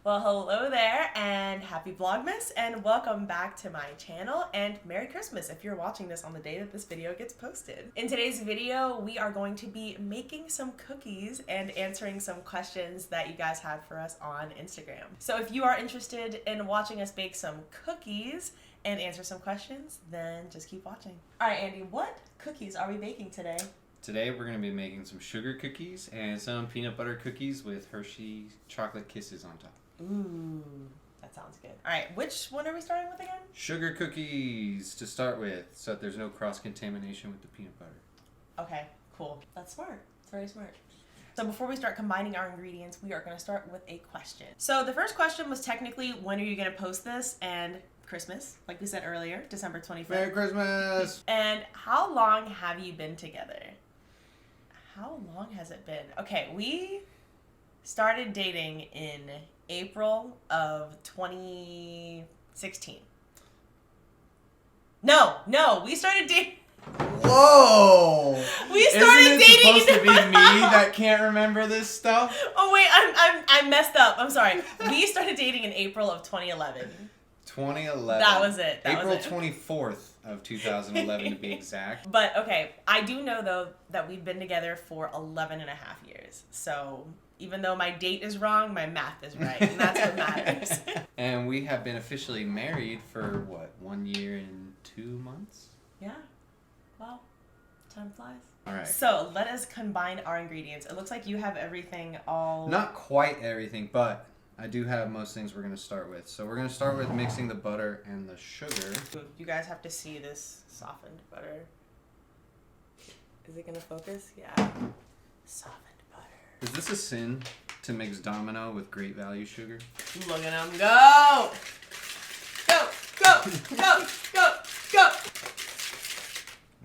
Well, hello there and happy Vlogmas and welcome back to my channel and Merry Christmas if you're watching this on the day that this video gets posted. In today's video, we are going to be making some cookies and answering some questions that you guys had for us on Instagram. So if you are interested in watching us bake some cookies and answer some questions, then just keep watching. All right, Andy, what cookies are we baking today? Today we're going to be making some sugar cookies and some peanut butter cookies with Hershey chocolate kisses on top. Ooh, that sounds good. All right, which one are we starting with again? Sugar cookies to start with, so that there's no cross-contamination with the peanut butter. Okay, cool. That's smart. It's very smart. So before we start combining our ingredients, we are going to start with a question. So the first question was technically, when are you going to post this? And Christmas, like we said earlier, December 25th. Merry Christmas! And how long have you been together? How long has it been? Okay, we started dating in April of 2016. No, we started dating. Whoa! We started Isn't it dating. supposed to be me that can't remember this stuff? Oh wait, I messed up. I'm sorry. We started dating in April of 2011. 2011. That was it. April 24th of 2011 to be exact. But okay, I do know though that we've been together for 11 and a half years. So even though my date is wrong, my math is right, and that's what matters. And we have been officially married for what, 1 year and 2 months? Yeah. Wow. Time flies. All right. So let us combine our ingredients. It looks like you have everything all... Not quite everything, but I do have most things we're going to start with. So we're going to start with mixing the butter and the sugar. You guys have to see this softened butter. Is it going to focus? Yeah. Softened butter. Is this a sin to mix Domino with great value sugar? Look at them go! Go, go, go, go, go!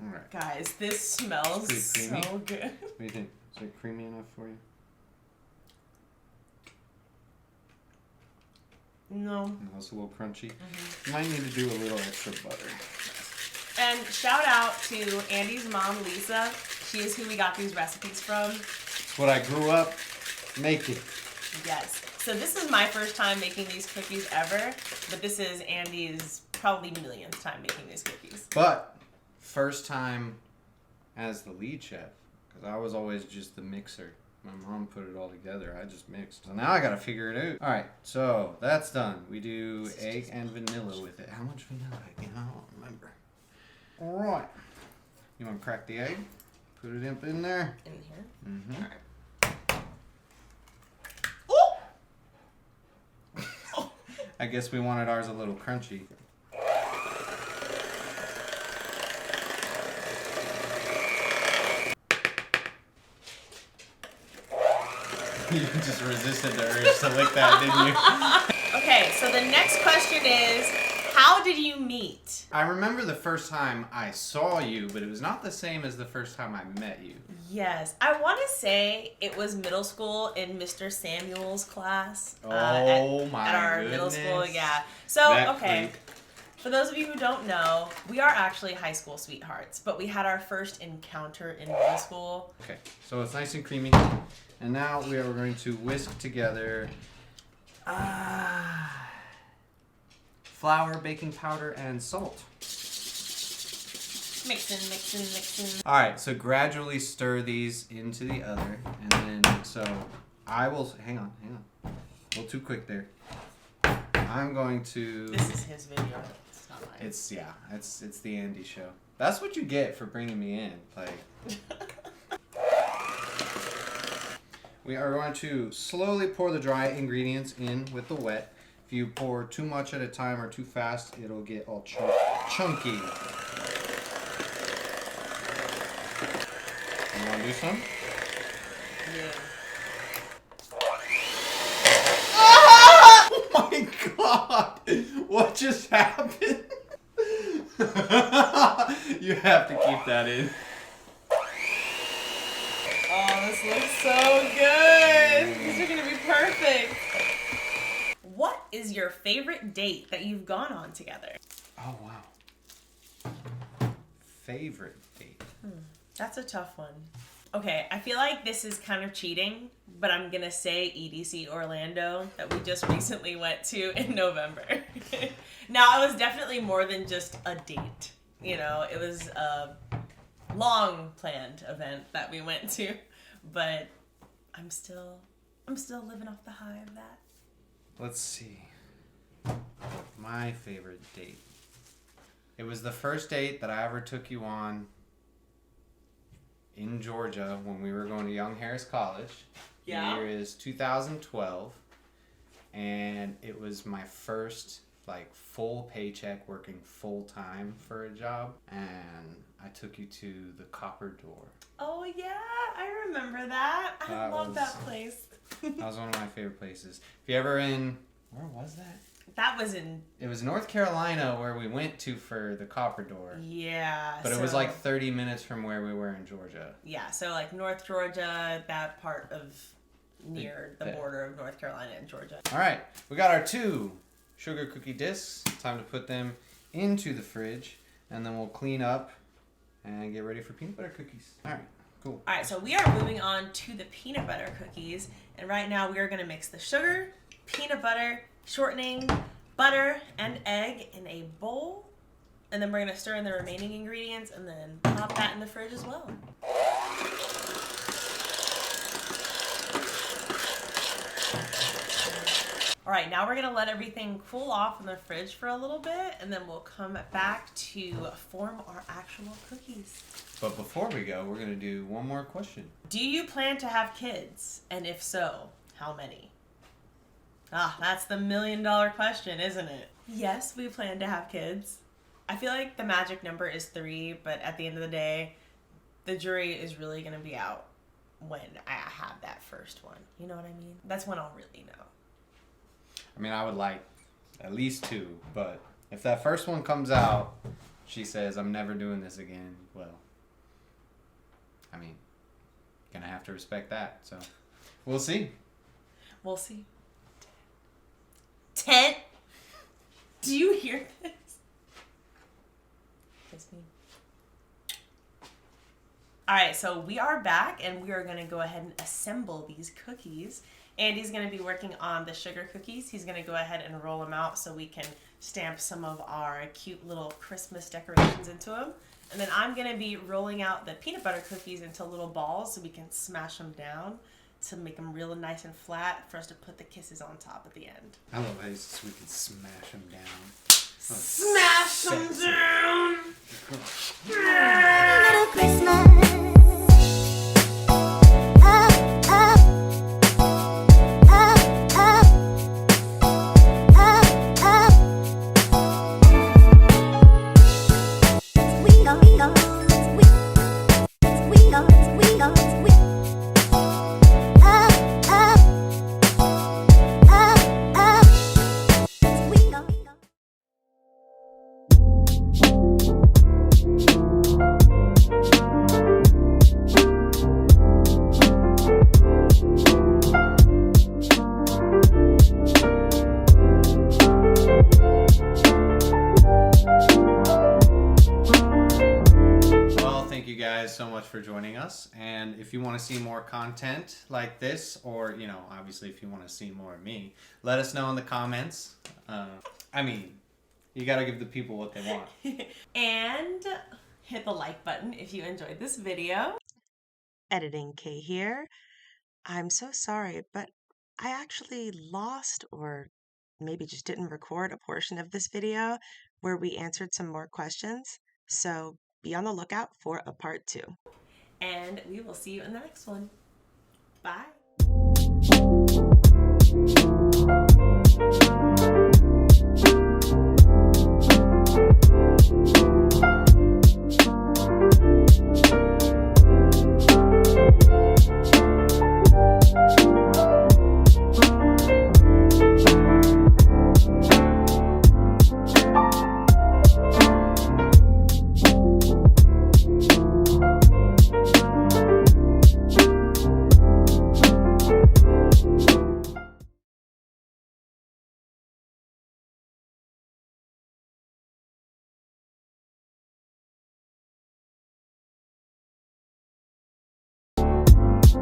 All right. Guys, this smells Pretty creamy. so good. What do you think? Is it creamy enough for you? No. No, it's a little crunchy. You might need to do a little extra butter. And shout out to Andy's mom, Lisa. She is who we got these recipes from. It's what I grew up making. Yes. So this is my first time making these cookies ever, but this is Andy's probably millionth time making these cookies. But first time as the lead chef, because I was always just the mixer. My mom put it all together. I just mixed. So now I got to figure it out. All right, so that's done. We do egg and vanilla with it. How much vanilla? I don't remember. All right. You want to crack the egg? Put it up in there. In here? Mm-hmm. All right. I guess we wanted ours a little crunchy. You just resisted the urge to lick that, didn't you? Okay, so the next question is, how did you meet? I remember the first time I saw you, but it was not the same as the first time I met you. Yes, I want to say it was middle school in Mr. Samuel's class. Oh at our goodness. middle school, yeah. So, That okay. freak. For those of you who don't know, we are actually high school sweethearts, but we had our first encounter in middle school. Okay, so it's nice and creamy. And now we are going to whisk together flour, baking powder, and salt. Mixing. All right, so gradually stir these into the other, and then so I will hang on. A little too quick there. I'm going to. This is his video. It's not mine. It's the Andy show. That's what you get for bringing me in. Like, we are going to slowly pour the dry ingredients in with the wet. If you pour too much at a time or too fast, it'll get all chunky. You want to do some? Yeah. Oh my god! What just happened? You have to keep that in. Oh, this looks so good. These are going to be perfect. What is your favorite date that you've gone on together? Oh, wow. Favorite date? That's a tough one. Okay, I feel like this is kind of cheating, but I'm gonna say EDC Orlando that we just recently went to in November. Now, it was definitely more than just a date. You know, it was a long planned event that we went to, but I'm still living off the high of that. Let's see. My favorite date. It was the first date that I ever took you on in Georgia when we were going to Young Harris College. Yeah. The year is 2012, and it was my first like full paycheck working full time for a job, and I took you to the Copper Door. Oh yeah, I remember that. I love that place. That was one of my favorite places. If you ever in, where was that? That was in... It was North Carolina where we went to for the Copper Door. Yeah. But it was like 30 minutes from where we were in Georgia. Yeah, so like North Georgia, that part of near the border of North Carolina and Georgia. All right, we got our 2 sugar cookie discs. Time to put them into the fridge, and then we'll clean up and get ready for peanut butter cookies. All right, cool. All right, so we are moving on to the peanut butter cookies, and right now we are going to mix the sugar, peanut butter, shortening, butter, and egg in a bowl, and then we're going to stir in the remaining ingredients and then pop that in the fridge as well. All right, now we're gonna let everything cool off in the fridge for a little bit, and then we'll come back to form our actual cookies. But before we go, we're gonna do one more question. Do you plan to have kids? And if so, how many? Ah, that's the $1 million question, isn't it? Yes, we plan to have kids. I feel like the magic number is 3, but at the end of the day, the jury is really gonna be out when I have that first one. You know what I mean? That's when I'll really know. I mean, I would like at least 2, but if that first one comes out, she says, I'm never doing this again, well, I mean, gonna have to respect that, so we'll see. We'll see. 10? Do you hear this? Kiss me. Alright, so we are back, and we are going to go ahead and assemble these cookies. Andy's going to be working on the sugar cookies. He's going to go ahead and roll them out so we can stamp some of our cute little Christmas decorations into them. And then I'm going to be rolling out the peanut butter cookies into little balls so we can smash them down to make them real nice and flat for us to put the kisses on top at the end. I love how we can smash them down. Smash them down! Little Christmas. So much for joining us, and if you want to see more content like this, or obviously if you want to see more of me, let us know in the comments. I mean, you got to give the people what they want. And hit the like button if you enjoyed this video. Editing Kay here. I'm so sorry, but I actually lost, or maybe just didn't record, a portion of this video where we answered some more questions. So be on the lookout for a part 2. And we will see you in the next one. Bye.